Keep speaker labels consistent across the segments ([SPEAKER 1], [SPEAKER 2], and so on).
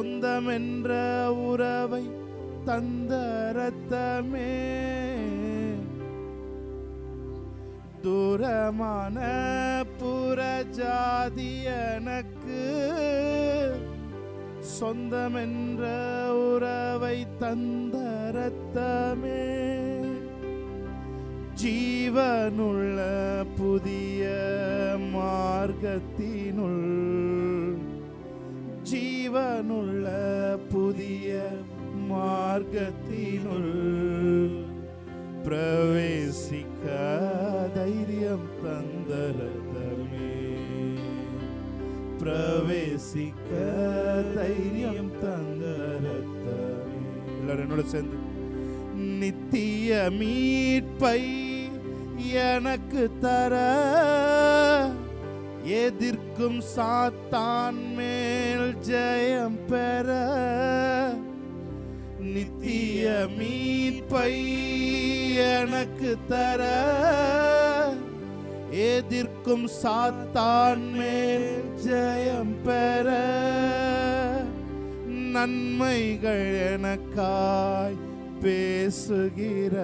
[SPEAKER 1] சொந்தம் என்ற உறவை தந்த ரத்தமே, தூரமான புறஜாதி எனக்கு சொந்தம் என்ற உறவை தந்த ரத்தமே, ஜீவனுள்ள புதிய மார்க்கத்தினுள், ஜீவனுள்ள புதிய மார்க்கத்தினுள் பிரவேசிக்க தைரியம் தந்த ரத்தமே, பிரவேசிக்க தைரியம் தந்த ரத்தமே. எல்லாரும் என்னோட சேர்ந்து நித்திய மீட்பை எனக்கு தர, எதிர்க்கும் சாத்தான் மேல் ஜெயம் பெற, நித்திய மீட்பை எனக்கு தர, எதிர்க்கும் சாத்தான் மேல் ஜெயம் பெற, நன்மைகள் எனக்காய் பேசுகிற,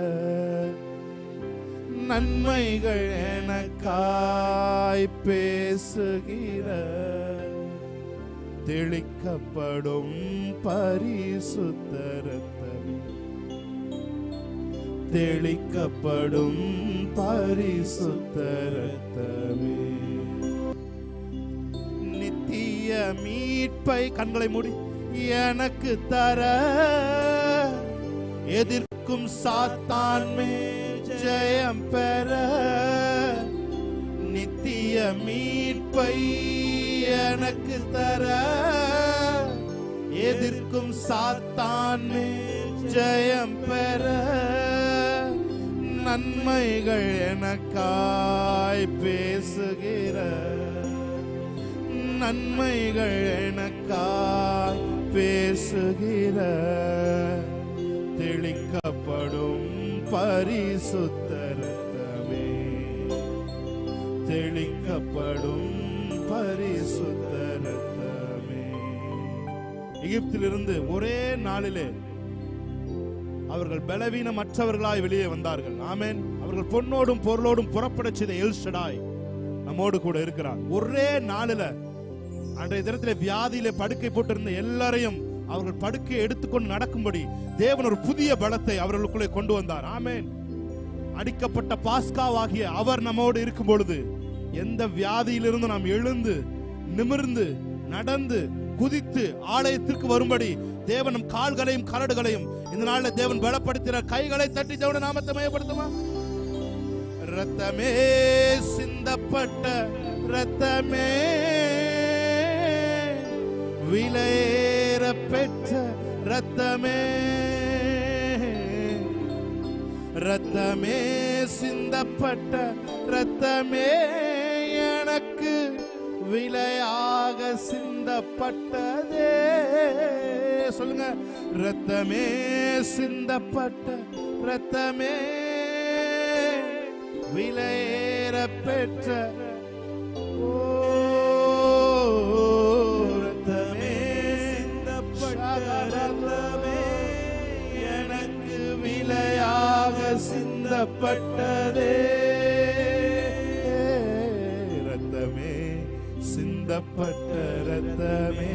[SPEAKER 1] நன்மைகள் எனக்காய் பேசுகிற, தெளிக்கப்படும் பரிசுத்த ரத்தமே, தெளிக்கப்படும் பரிசுத்த ரத்தமே, நித்திய மீட்பை கண்களை மூடி எனக்கு தர, எதிர்க்கும் சாத்தான் மேல் ஜெயம் பெற, நித்திய மீட்பை எனக்கு தர, எதிர்க்கும் சாத்தான் மேல் ஜெயம் பெற, நன்மைகள் எனக்காய் பேசுகிற, நன்மைகள் எனக்காய் பேசுகிற, தெளிக்கப்படும் பரிசுத்த ரத்தமே, தெளிக்கப்படும் பரிசுத்த ரத்தமே. எகிப்திலிருந்து ஒரே நாளிலே அவர்கள் பலவீனமற்றவர்களாய் வெளியே வந்தார்கள். ஆமென். அவர்கள் பொன்னோடும் பொருளோடும் புறப்படச் செய்த எல் ஷடாய் நம்மோடு கூட இருக்கிறார். ஒரே நாளில அன்றைய தினத்திலே வியாதியிலே படுக்கை போட்டிருந்த எல்லாரையும் அவர்கள் படுக்கையை எடுத்துக்கொண்டு நடக்கும்படி தேவன் ஒரு புதிய பலத்தை அவர்களுக்குள்ளே கொண்டு வந்தார். ஆமென். அடிக்கப்பட்ட பாஸ்காவாகிய அவர் நம்மோடு இருக்கும் பொழுது எந்த வியாதியிலிருந்து நாம் எழுந்து நிமிர்ந்து நடந்து குதித்து ஆலயத்திற்கு வரும்படி தேவன் கால்களையும் கரடுகளையும் இந்த நாளில் தேவன் பலப்படுத்தினார். கைகளை தட்டி தேவனுடைய நாமத்தை மயப்படுத்துமா? ரத்தமே சிந்தப்பட்ட ரத்தமே, விலையேற பெற்ற ரத்தமே, ரத்தமே சிந்தப்பட்ட ரத்தமே, எனக்கு விலையாக சிந்தப்பட்டதே. சொல்லுங்க, ரத்தமே சிந்தப்பட்ட ரத்தமே, விலையேற பெற்ற ரத்தமே சிந்தப்பட்ட ரத்தமே, எனக்கு விலையாக சிந்தப்பட்டதே. ரத்தமே சிந்தப்பட்ட ரத்தமே,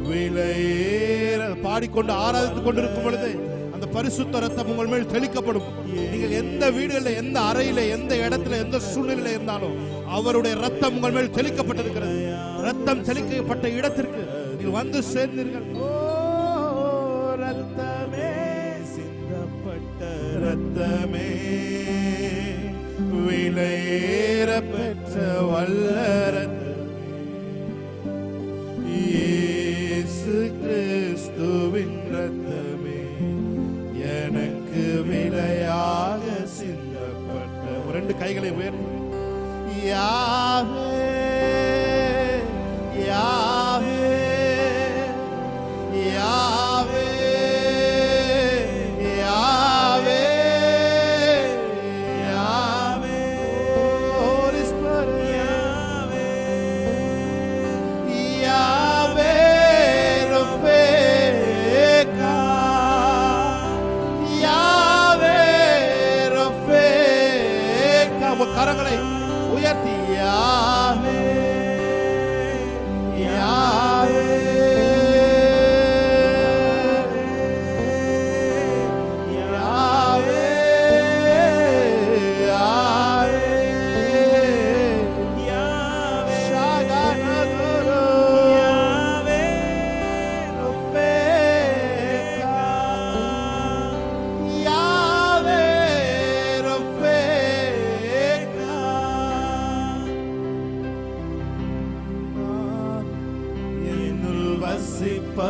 [SPEAKER 1] விலையேற பாடிக்கொண்டு ஆராதித்துக் கொண்டிருக்கும் பொழுது அந்த பரிசுத்த ரத்தம் உங்கள் மேல் தெளிக்கப்படும். நீங்கள் எந்த வீடுகளில், எந்த அறையில, எந்த இடத்துல, எந்த சூழ்நிலையில இருந்தாலும் அவருடைய ரத்தம் உங்கள் மேல் தெளிக்கப்பட்டிருக்கிறது. ரத்தம் தெளிக்கப்பட்ட இடத்திற்கு நீங்கள் வந்து சேர்ந்தீர்கள். ஓ ரத்தமே சிந்தப்பட்ட ரத்தமே, விலையேற பெற்ற வல்ல ரத்தமே, இயேசு கிறிஸ்துவின் ரத்தமே, எனக்கு விலையாக சிந்தப்பட்ட. ரெண்டு கைகளை உயர்த்தி யாவே யாவே யாவே யாவே யாவே, Holy Spirit, யாவே யாவே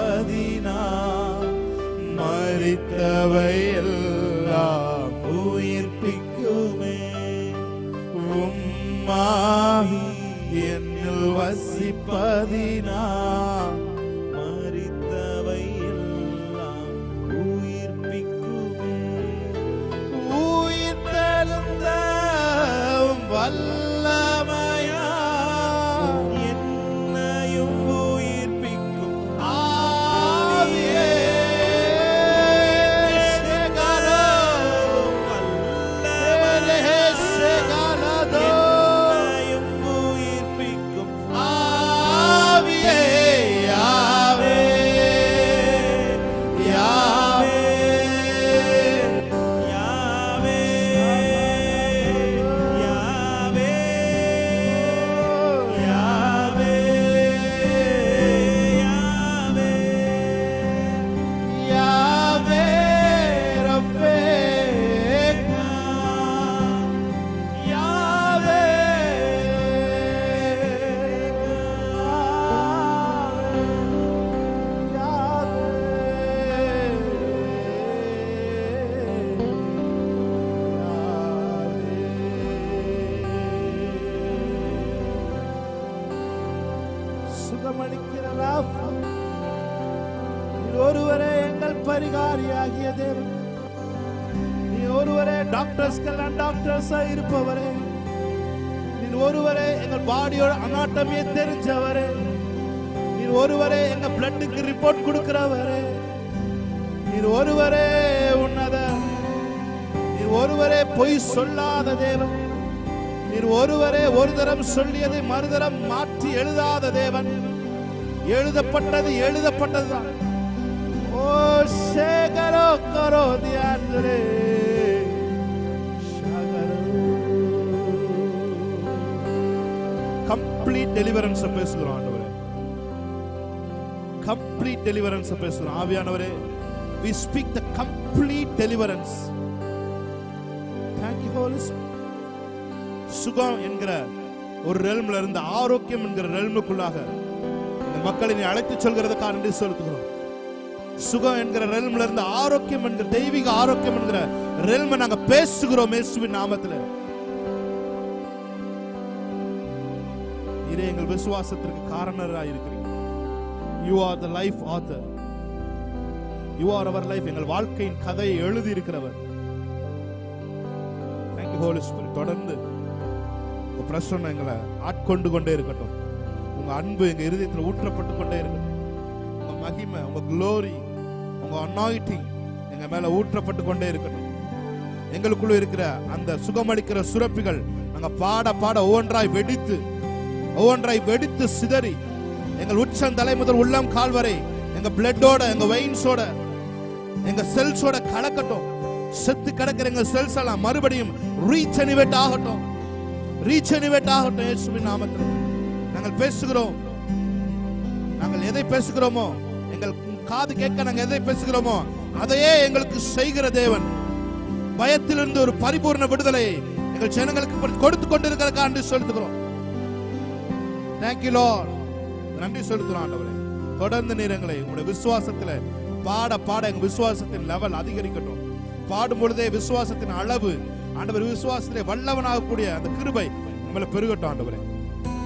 [SPEAKER 1] வசிப்பதினால் மரித்தவை எல்லாம் உயிர்ப்பிக்குமே. உம்மாவி என்னில் வசிப்பதினால் மரித்தவை எல்லாம் உயிர்ப்பிக்குமே. உயிர் தெழுந்த வல்லமையா என்னையும் உயிர்ப்பிக்கும் ஆவியே. ஒருவரே எங்கள் பரிகாரியாகிய தேவன். நீ ஒருவரே டாக்டர்ஸ்க்கெல்லாம் டாக்டர்ஸா இருப்பவரே. நீ ஒருவரே எங்கள் பாடியோட அனாட்டமியை தெரிஞ்சவரே. நீ ஒருவரே எங்க பிளட்டுக்கு ரிப்போர்ட் கொடுக்கிறவரே. நீ ஒருவரே உன்னத. நீ ஒருவரே பொய் சொல்லாத தேவன். நீ ஒருவரே ஒரு தரம் சொல்லியதை மறுதரம் மாற்றி எழுதாத தேவன். எழுதப்பட்டது எழுதப்பட்டதுதான். ஓ சேகரோ கரோ தியானரே ஷாகரோ. கம்ப்ளீட் டெலிவரன்ஸ் பேசுகிறோம் ஆண்டவரே. கம்ப்ளீட் டெலிவரன்ஸ் பேசுகிறோம் ஆவியானவரே. we speak the complete deliverance. thank you holy spirit. சுகம் என்கிற ஒரு ரெல்ம்ல இருந்து ஆரோக்கியம் என்கிற ரெல்முக்குள்ளாக இந்த மக்களை நீ அழைத்து சொல்கிறதுக்காக நன்றி செலுத்துகிறோம். சுகம் என்கிற ரெல்ம்ல இருந்து ஆரோக்கியம் என்கிற தெய்வீக ஆரோக்கியம் என்கிற ரெல்மை நாங்க பேசுகிறோம் இயேசுவின் நாமத்தில். இதே எங்கள் விசுவாசத்திற்கு காரணராக இருக்கிறீங்க. you are the life author. you are our life. எங்கள் வாழ்க்கையின் கதையை எழுதி இருக்கிறவர். thank you holy spirit. தொடர்ந்து உங்க பிரசன்னம் எங்களை ஆட்கொண்டு கொண்டே இருக்கட்டும். உங்க அன்பு எங்க இருதயத்தில் ஊற்றப்பட்டு கொண்டே இருக்கட்டும். உங்க மகிமை, உங்க glory, உங்க அனாயிண்டிங் எங்க மேல ஊற்றப்பட்டு கொண்டே இருக்கட்டும். எங்களுக்குள்ள இருக்கிற அந்த சுகமளிக்கிற சுரப்பிகள் நாங்க பாட பாட ஒவ்வொன்றாய் வெடித்து சிதறி எங்கள் உச்சந்தலை முதல் உள்ளம் கால் வரை எங்க பிளட்டோட, எங்க வெயின்ஸோட, எங்க செல்ஸோட கலக்கட்டும். செத்து கிடக்கிற எங்க செல்ஸ் எல்லாம் மறுபடியும் ரீஜெனரேட் ஆகட்டும். இயேசுவின் நாமத்தில் நாங்கள் பேசுகிறோம். நாங்கள் எதை பேசுகிறோமோ, எங்கள் காது கேட்க நாங்கள் எதை பேசுகிறோமோ அதையே எங்களுக்கு செய்கிற தேவன். பயத்திலிருந்து ஒரு பரிபூர்ண விடுதலை எங்கள் ஜனங்களுக்கு கொடுத்து கொண்டிருக்கிறதுக்காக நன்றி செலுத்துகிறோம். Thank you Lord. நன்றி செலுத்துகிறோம் ஆண்டவரே. தொடர்ந்து நீர் எங்களை உங்களுடைய விசுவாசத்துல பாட பாட எங்க விசுவாசத்தின் லெவல் அதிகரிக்கட்டும். பாடும் பொழுதே விசுவாசத்தின் அளவு ஆண்டவர், விசுவாசத்திலே வல்லவனாகக்கூடிய அந்த கிருபை நம்மள பெருகட்டும் ஆண்டவரே.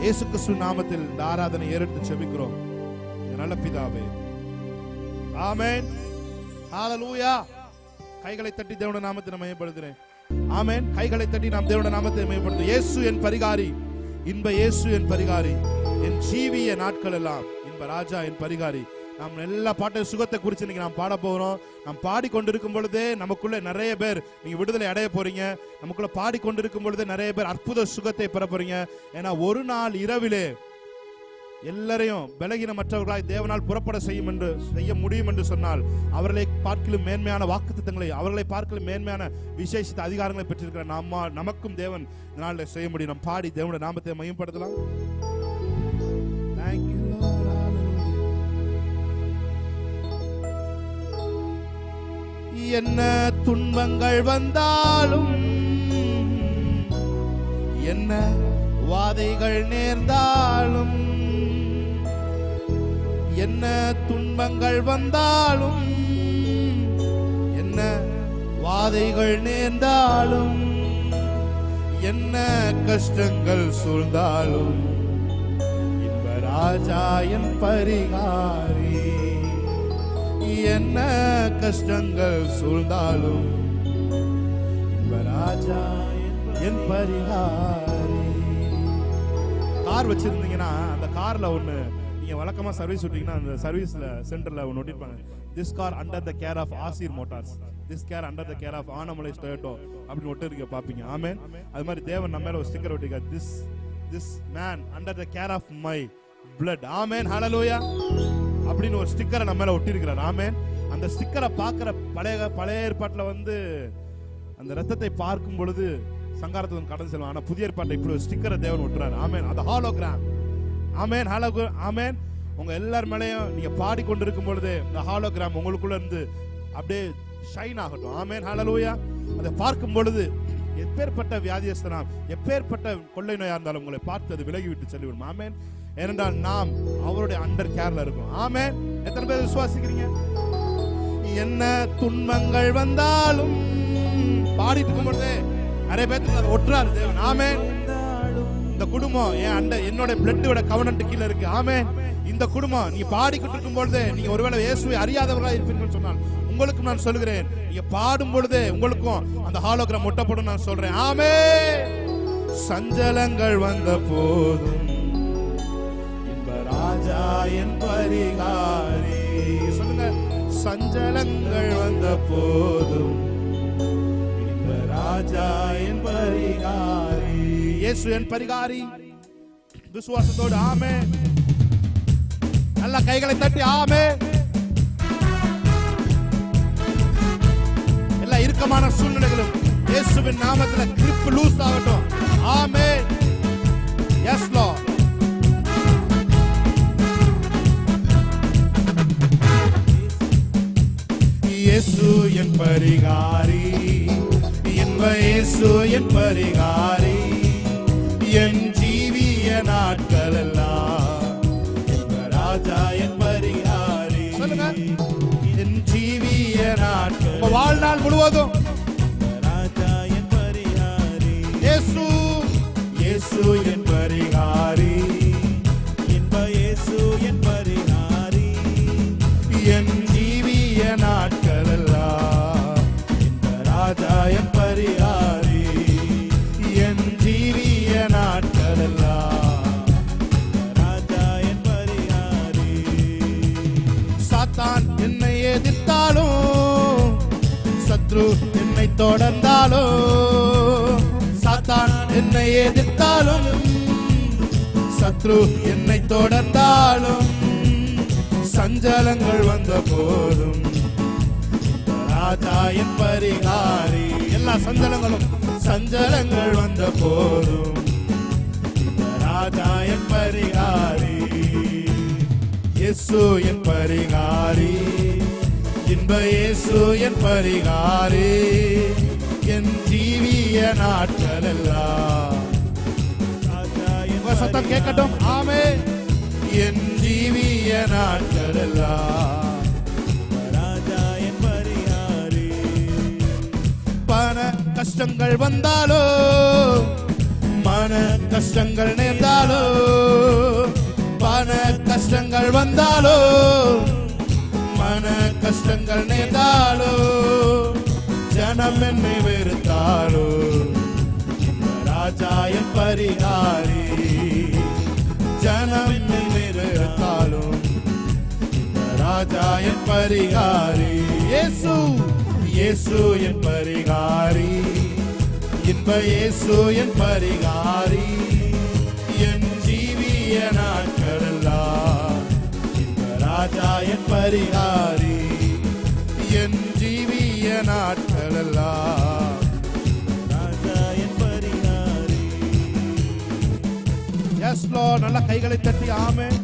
[SPEAKER 1] இயேசு கிறிஸ்துவின் நாமத்தில் இந்த ஆராதனை ஏறெடுத்து ஜெபிக்கிறோம் நல்ல பிதாவே. ஆமென். ஹalleluya. கைகளை தட்டி தேவனுடைய நாமத்தை மகிமைப்படுத்துறேன். ஆமென். கைகளை தட்டி நாம் தேவனுடைய நாமத்தை மகிமைப்படுத்துவோம். இயேசு என் பரிகாரி, இன்ப இயேசு என் பரிகாரி, என் ஜீவிய நாட்கள் எல்லாம் இன்ப ராஜா என் பரிகாரி. நாம் எல்லா பாட்டு சுகத்தை குறித்து இன்னைக்கு நாம் பாட போகிறோம். நாம் பாடிக்கொண்டிருக்கும் பொழுதே நமக்குள்ள நிறைய பேர் நீங்க விடுதலை அடைய போறீங்க. நமக்குள்ள பாடிக்கொண்டிருக்கும் பொழுதே நிறைய பேர் அற்புத சுகத்தை பெற போறீங்க. ஏன்னா ஒரு நாள் இரவிலே எல்லாரையும் பலகீனமற்றவர்களாய் தேவனால் புறப்பட செய்ய முடியும் என்று சொன்னால் அவர்களை பார்க்கலும் மேன்மையான வாக்குத்தத்தங்களை, அவர்களை பார்க்கலும் மேன்மையான விசேஷித்த அதிகாரங்களை பெற்றிருக்கிற நமக்கும் தேவன் இந்த நாளில் செய்ய முடியும். நாம் பாடி தேவனுடைய நாமத்தை மகிமைப்படுத்தலாம். Thank you Lord. என்ன துன்பங்கள் வந்தாலும், என்ன வாதைகள் நேர்ந்தாலும், என்ன துன்பங்கள் வந்தாலும், என்ன வாதைகள் நேர்ந்தாலும், என்ன கஷ்டங்கள் சூழ்ந்தாலும், இன்ப ராஜா என் பரிகாரி. என்ன கஷ்டங்கள் சூழ்ந்தாலும், இன்ப ராஜா என் பரிகாரி. கார் வச்சிருந்தீங்கன்னா அந்த கார்ல ஒண்ணு நீங்க வழக்கமா சர்வீஸ் விட்டீங்கன்னா அந்த சர்வீஸ்ல சென்டர்ல ஒன்னு ஒட்டிருப்பாங்க, this car under the care of Asir motors, this care under the care of Anamalai Toyota அப்படின்னு ஒட்டிருக்க பாப்பீங்க. ஆமென். அது மாதிரி தேவன் நம்ம மேல ஒரு ஸ்டிக்கர் ஒட்டிருக்கார், this man under the care of my blood. Amen, ஹalleluya அப்படின்னு ஒரு ஸ்டிக்கரை நம்ம மேல ஒட்டிருக்கிறார். ஆமென். அந்த ஸ்டிக்கரை பார்க்கிற பழைய ஏற்பாட்டுல வந்து அந்த ரத்தத்தை பார்க்கும் பொழுது சங்காரத்துக்கு கடந்து செல்வான். ஆனா புதிய ஏற்பாட்டை இப்படி ஒரு ஸ்டிக்கரை தேவன் ஒட்டுறாரு. ஆமென். அது ஹாலோகிராம். ஆமென், ஆமென். உங்க எல்லார் மேலயும் நீங்க பாடிக்கொண்டிருக்கும் பொழுது இந்த ஹாலோகிராம் உங்களுக்குள்ள இருந்து அப்படியே ஷைன் ஆகட்டும். ஆமென், ஹalleluya. அதை பார்க்கும் பொழுது எப்பேற்பட்ட வியாதியஸ்தனா, எப்பேற்பட்ட கொள்ளை நோயா இருந்தாலும் உங்களை பார்த்து அது விலகி விட்டு செல்லிவிடும். ஆமென். ஏனென்றால் நாம் அவருடைய அண்டர் கேர்ல இருக்கோம். ஆமென். எத்தனை பேர் விசுவாசிக்கிறீங்க? என்ன துன்பங்கள் வந்தாலும் பாடிட்டு இருக்கும் பொழுது நிறைய பேருக்கு அதை ஒட்டுறாரு தேவன். ஆமென். இந்த குடும்பம் என்னோட பிளட்டோட கவர்னன்ட் கீழ இருக்கு. ஆமென். இந்த குடும்பம் நீ பாடிக்கிட்டு இருக்கும் பொழுது நீங்க ஒருவேளை இயேசுவை அறியாதவர்களா இருப்பீங்கன்னு சொன்னால் உங்களுக்கும் நான் சொல்லுகிறேன், நீங்க பாடும் பொழுது உங்களுக்கும் அந்த ஹாலோகிராம் ஒட்டப்படும் நான் சொல்றேன். ஆமென். சஞ்சலங்கள் வந்த போதும் இன்ப ராஜா என் பரிகாரி. சொல்லுங்க, சஞ்சலங்கள் வந்த போதும் இன்ப ராஜா என் பரிகாரி. இயேசு என் பரிகாரி. விசுவாசத்தோடு ஆமென். நல்ல கைகளை தட்டி ஆமென். எல்லா இறுக்கமான சூழ்நிலைகளும் இயேசுவின் நாமத்தில் கிரிப் லூஸ் ஆகட்டும். ஆமென். Yes lord. இயேசு என் பரிகாரி, இன்ப இயேசு என் பரிகாரி. என் ஜீவிய நாட்கள் எல்லாம் இன்ப ராஜா என் பரிகாரி. சொல்லுங்க, என் ஜீவிய நாட்கள் வாழ்நாள் முழுவதும் ராஜா என் பரிகாரி. இயேசு இயேசு என் பரிகாரி, இன்ப இயேசு என் பரிகாரி. என் ஜீவிய நாட்கள் எல்லாம் இன்ப ராஜா என் பரிகாரி. என் ஜீவிய நாட்கள் எல்லாம் ராஜா என் பரிகாரி. சாத்தான் என்னை எதிர்த்தாலும், சத்ரு என்னை தொடர்ந்தாலும், சாத்தான் என்னை எதிர்த்தாலும், சத்ரு என்னை தொடர்ந்தாலும், சஞ்சலங்கள் வந்த போதும் ராஜா என் பரிகாரி. எல்லா சஞ்சலங்கள் வந்த போதும் ராஜா என் பரிகாரி. இயேசு என் பரிகாரி, இன்ப இயேசு என் பரிகாரி. என் ஜீவிய நாட்கள் எல்லாம் சத்தம் கேட்கட்டும். ஆமென். என் ஜீவிய நாட்கள் எல்லாம் ராஜா என் பரிகாரி. பண கஷ்டங்கள் வந்தாலோ, மன கஷ்டங்கள் நேர்ந்தாலோ, பண கஷ்டங்கள் வந்தாலோ, மன கஷ்டங்கள் நேர்ந்தாலோ, ஜனம் என்னை வெறுத்தாலோ, ராஜா என் பரிகாரி. ஜனம் என்னை வெறுத்தாலும் ராஜா என் பரிகாரி. இயேசு இயேசு என் பரிகாரி, இன்ப இயேசு என் பரிகாரி. என் ஜீவிய நாட்கள் எல்லாம் இன்ப ராஜா என் பரிகாரி. என் ஜீவிய நாட்கள் எல்லாம் ராஜா என் பரிகாரி. S lord. நல்ல கைகளை தட்டி ஆமென்.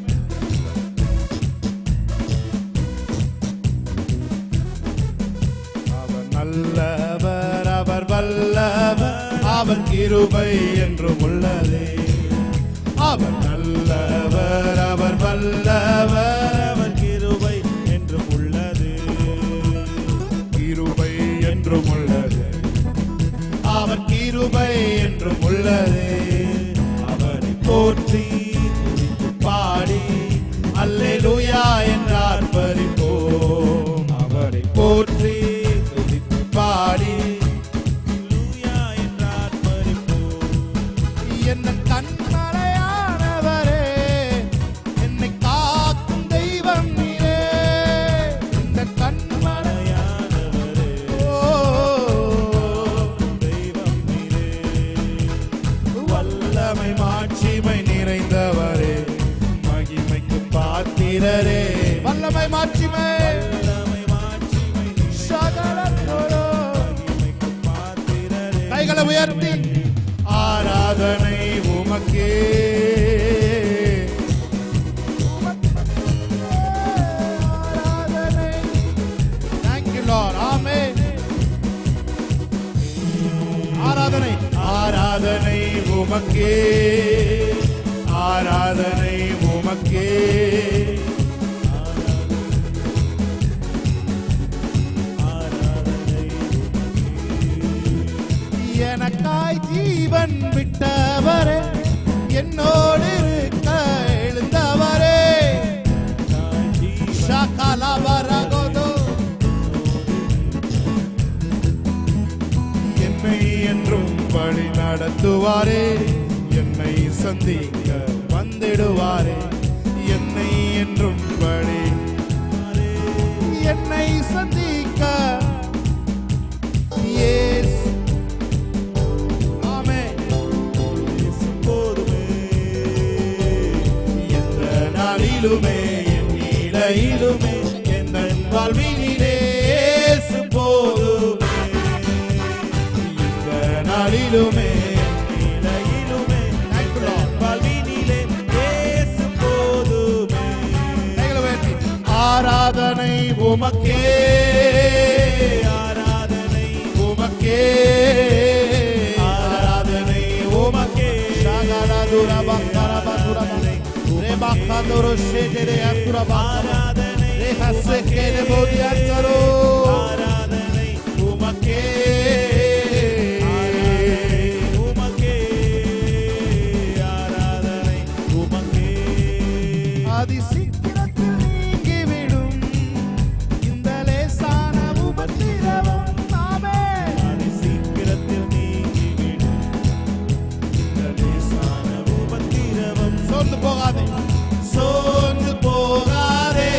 [SPEAKER 1] அவர் நல்லவர், அவர் வல்லவர், அவர் கிருபை என்றும் உள்ளதே. அவர் நல்லவர், அவர் வல்லவர், அவர் கிருபை என்றும் உள்ளது. அவரை போற்றி பாடி அல்லேலூயா என்று ஆர்ப்பரிப்போம். அவரை போற்றி பாடி அல்லேலூயா என்று ஆர்ப்பரிப்போம். என்ன கண்மலையானவரே, என்னை காக்கும் தெய்வம் நீரே. இந்த கண்மலையானவரே, தெய்வம் நீரே. வல்லமை மாட்சிமை நிறைந்தவரே, மகிமைக்கு பாத்திரரே. வல்லமை மாட்சிமை கைகளை உயர்த்தி ஆராதனை உமக்கே. ஆராதனை. Thank you Lord. Amen. ஆராதனை ஆராதனை உமக்கே, ஆராதனை உமக்கே. எனக்காய் ஜீவன் விட்டவரே, என்னோடு இருக்க எழுந்தவரே. ஷகலபரகோதோ. என்னை என்றும் வழி நடத்துவாரே, என்னை சந்திக்க வந்திடுவாரே. என்னை என்றும் வழி, என்னை சந்திக்க இயேசு. ஆமென். போதுமே எந்த நாளிலுமே, என் நிலையிலுமே, எந்த வாழ்வினிலே இயேசு போதுமே. எந்த நாளிலுமே, நிலையிலுமே, வாழ்வினிலே இயேசு போதுமே. ஆராதனை உமக்கே, ஆராதனை உமக்கே, ஆராதனை உமக்கே. ஷகலதுரா பக்கரா பதுரா ரெபக்கதுரு ஷேதே அத்துரா ஆராதனை ரெஹசகேன போதியாச்சரோ. ஆராதனை உமக்கே, ஆராதனை உமக்கே, ஆராதனை உமக்கே. ஆதி சீக்கிரத்தில் நீங்கிவிடும் இந்த லேசான உபத்திரவம். ஆமென். ஆதி சீக்கிரத்தில் நீங்கிவிடும் இந்த லேசான உபத்திரவம். சோர்ந்து போகாதே, சோர்ந்து போகாதே,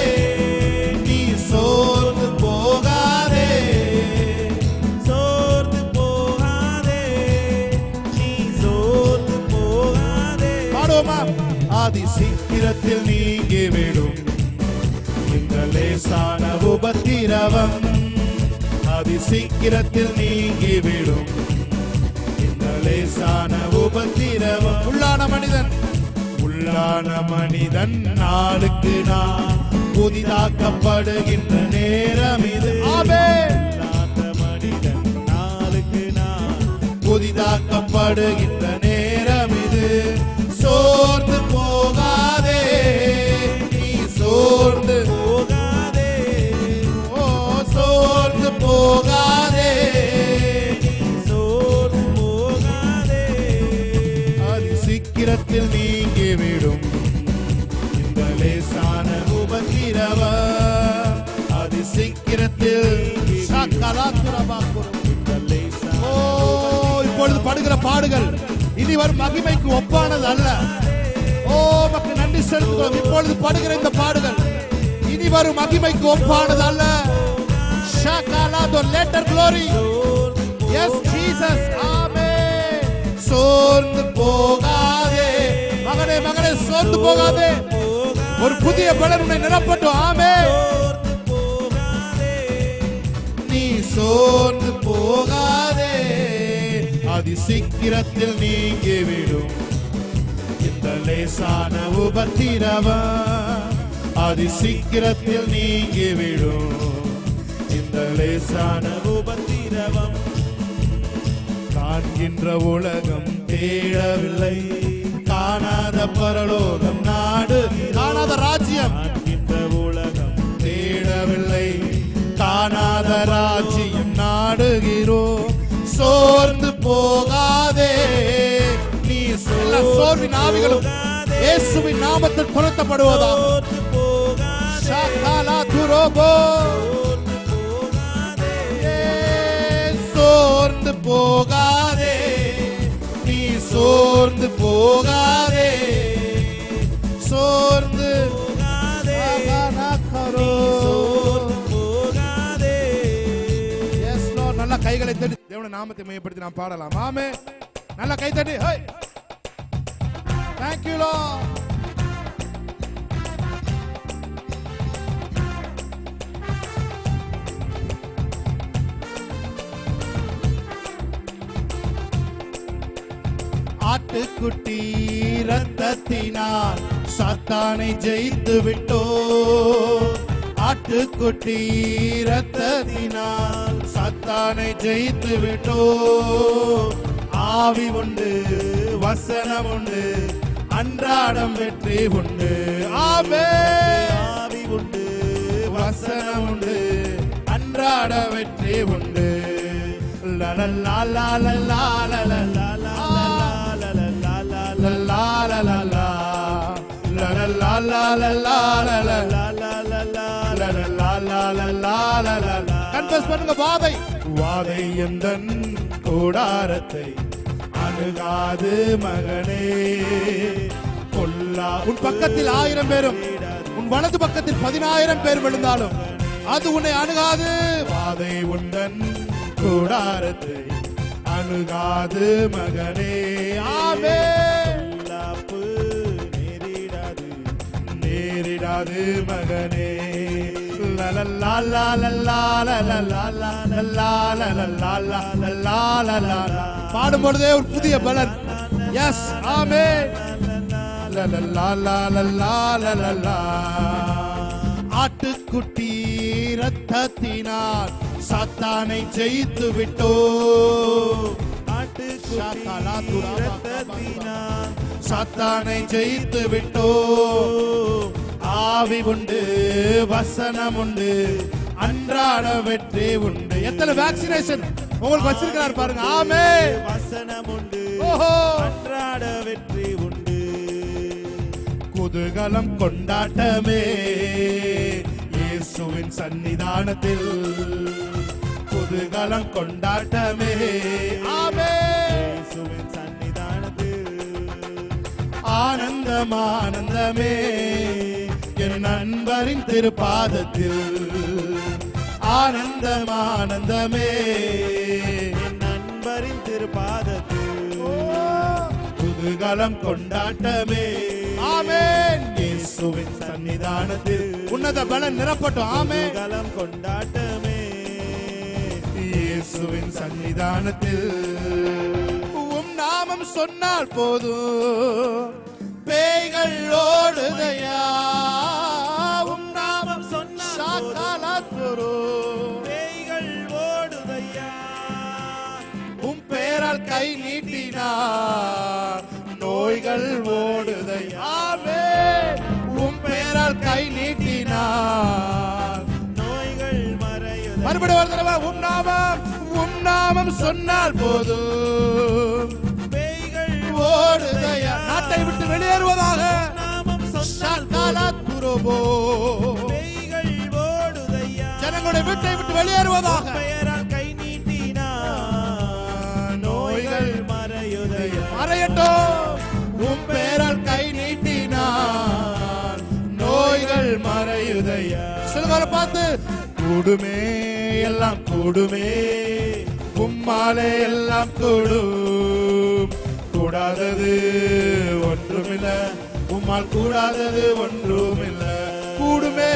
[SPEAKER 1] நீ சோர்ந்து போகாதே, சோர்ந்து போகாதே, நீ சோர்ந்து போகாதே. பாடுவோமா? ஆதி சீக்கிரத்தில் நீங்கிவிடும் இந்த லேசான உபத்திரவம். ஆதி சீக்கிரத்தில் நீங்கிவிடும் இந்த லேசான உபத்திரவம். உள்ளான மனிதன், உள்ளான மனிதன் நாளுக்கு நாள் புதிதாக்கப்படுகின்ற நேரம் இது. ஆமென். உள்ளான மனிதன் நாளுக்கு நாள் புதிதாக்கப்படுகின்ற நேரம் இது. சோர்ந்து போகாதே, நீ சோர்ந்து போகாதே, ஓ சோர்ந்து போகாதே, நீ சோர்ந்து போகாதே. அது சீக்கிரத்தில் நீங்கிவிடும் இந்த லேசான உபத்திரவம். அது சீக்கிரத்தில் ஓ இப்பொழுது படுகிற பாடுகள் இனி வரும் மகிமைக்கு ஒப்பானது அல்ல. ஓ உமக்கு நன்றி செலுத்துகிறோம். இப்பொழுது படுகிற இந்த பாடுகள் இனி வரும் மகிமைக்கு ஒப்பானது அல்ல. ஷகலதோ later glory. Yes Jesus. Amen. சோர்ந்து போகாதே மகனே, மகனே சோர்ந்து போகாதே. ஒரு புதிய பலன் உன்னை நிரப்பட்டும். ஆமென். நீ சோர்ந்து போகாதே, அதி சீக்கிரத்தில் நீங்கிவிடும் இந்த லேசான உபத்திரவம். அதி சீக்கிரத்தில் நீங்கிவிடும் இந்த லேசான உபத்திரவம். காண்கின்ற உலகம் தேடவில்லை, காணாத பரலோகம் நாடு, காணாத ராஜ்யம். காண்கின்ற உலகம் தேடவில்லை, காணாத ராஜ்யம் நாடுகிறோம். சோர்ந்து போகா பொல்லாத ஆவிகளும் இயேசுவின் நாமத்தில் துரத்தப்படுவதாக. ஷாகாலா துரோபோ சோர்ந்து போகாதே, நீ சோர்ந்து போகாதே, சோர்ந்து போகாதே. Yes lord. நல்ல கைகளை தட்டி தேவனுடைய நாமத்தை மையப்படுத்தி நாம் பாடலாம். ஆமென். நல்ல கை தட்டி. ஹே, தேங்க் யூ லார்ட். ஆட்டுக்குட்டி இரத்தத்தினால் சாத்தானை ஜெயித்து விட்டோ, ஆட்டுக்குட்டி இரத்தத்தினால் சாத்தானை ஜெயித்து விட்டோ. ஆவி உண்டு, வசனம் உண்டு, அன்றாடம் வெற்றி உண்டு. ஆமென். ஆவி உண்டு, வசனம் உண்டு, அன்றாட வெற்றி உண்டு. லலலா லலலா லலலா கன்ஃபஸ் பண்ணுங்க. வாதை வாதை எந்தன் கூடாரத்தை அணுகாது மகனே, கொல்லா. உன் பக்கத்தில் 1000 பேரும் உன் வலது பக்கத்தில் 10000 பேர் விழுந்தாலும் அது உன்னை அணுகாது. வாதை உந்தன் கூடாரத்தை அணுகாது மகனே. ஆமென். நேரிடாது மகனே. பாடும் பொழுதே ஒரு புதிய பலன். எஸ், ஆமென். ஆட்டுக்குட்டி இரத்தத்தினால் சாத்தானை ஜெயித்து விட்டோ, சாத்தானை ஜெயித்து விட்டோ. ஆவி உண்டு, வசனம் உண்டு, அன்றாட வெற்றி உண்டு. எத்தனை வேக்சினேஷன் உங்களுக்கு வச்சிருக்கிறார் பாருங்க. ஆமென். வசனம் உண்டு, அன்றாட வெற்றி உண்டு. குதூகலம் கொண்டாட்டமே இயேசுவின் சன்னிதானத்தில், குதூகலம் கொண்டாட்டமே. ஆமென். இயேசுவின் சன்னிதானத்தில் ஆனந்தம் ஆனந்தமே என் நண்பரின் திருப்பாதத்தில். ஆனந்தம் ஆனந்தமே என் நண்பரின் திருப்பாதத்தில். குதூகலம் கொண்டாட்டமே. ஆமென். இயேசுவின் சன்னிதானத்தில் உன்னத பலன் நிரப்பட்டும். ஆமென். குதூகலம் கொண்டாட்டமே இயேசுவின் சன்னிதானத்தில். உம் நாமம் சொன்னால் போதும் பேய்கள் ஓடுதையா. உம் நாமம் சொன்னால் பேய்கள் ஓடுதையா. உம் பேரால் கை நீட்டினார் நோய்கள் ஓடுதையா. உம் பேரால் கை நீட்டினார் நோய்கள் மறையுதையா. மறுபடியும் ஒரு தடவை. உம் நாமம் சொன்னால் போதும் பேய்கள் ஓடுதையா. நாட்டை விட்டு வெளியேறுவதாக. பேய்கள் ஓடுதையா. ஜனங்களுடைய வீட்டை விட்டு வெளியேறுவதாக. பெயரால் கை நீட்டினார் நோய்கள் மறையுதையா. மறையட்டும். உம் பெயரால் கை நீட்டினார் நோய்கள் மறையுதையா. சொல்லுங்க பார்த்து. கூடுமே எல்லாம் கூடுமே, உம்மாலே எல்லாம் கூடும். கூடாதது ஒன்றுமில்ல, உம்மால் கூடாதது ஒன்றுமில்ல. கூடுமே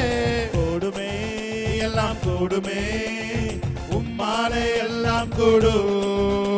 [SPEAKER 1] எல்லாம் கூடுமே, உம்மாலே எல்லாம் கூடும்.